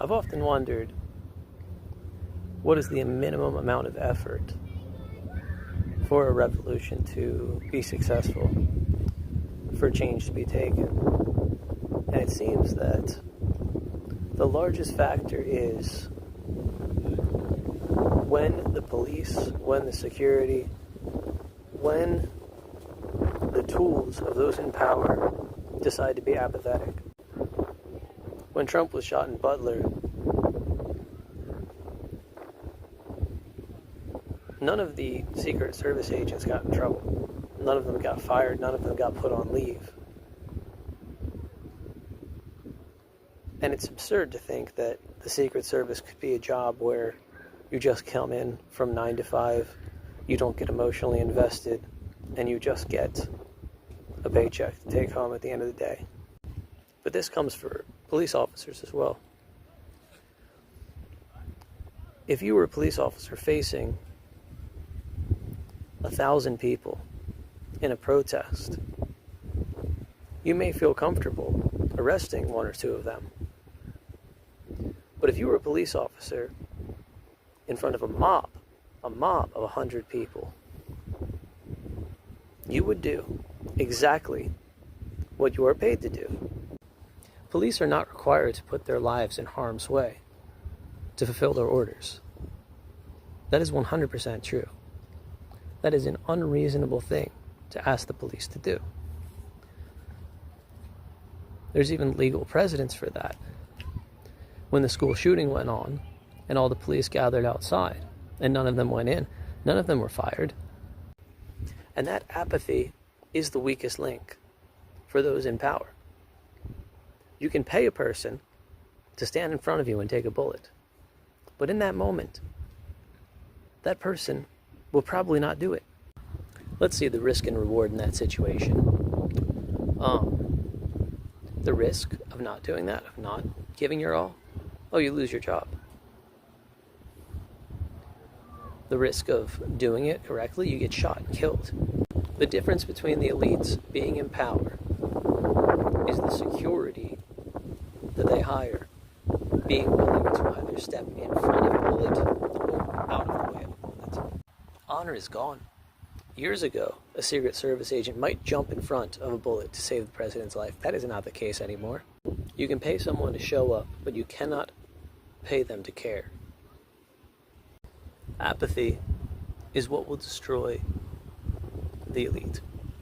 I've often wondered, what is the minimum amount of effort for a revolution to be successful, for change to be taken? And it seems that the largest factor is when the police, when the security, when the tools of those in power decide to be apathetic. When Trump was shot in Butler, none of the Secret Service agents got in trouble. None of them got fired. None of them got put on leave. And it's absurd to think that the Secret Service could be a job where you just come in from 9 to 5, you don't get emotionally invested, and you just get a paycheck to take home at the end of the day. But this comes for police officers as well. If you were a police officer facing 1,000 people in a protest, you may feel comfortable arresting one or two of them. But if you were a police officer in front of a mob of 100 people, you would do exactly what you are paid to do. Police are not required to put their lives in harm's way to fulfill their orders. That is 100% true. That is an unreasonable thing to ask the police to do. There's even legal precedents for that. When the school shooting went on and all the police gathered outside and none of them went in, none of them were fired. And that apathy is the weakest link for those in power. You can pay a person to stand in front of you and take a bullet. But in that moment, that person will probably not do it. Let's see the risk and reward in that situation. The risk of not doing that, of not giving your all, you lose your job. The risk of doing it correctly, you get shot and killed. The difference between the elites being in power is the security that they hire being willing to either step in front of a bullet or out of the way of a bullet. Honor is gone. Years ago, a Secret Service agent might jump in front of a bullet to save the president's life. That is not the case anymore. You can pay someone to show up, but you cannot pay them to care. Apathy is what will destroy the elite.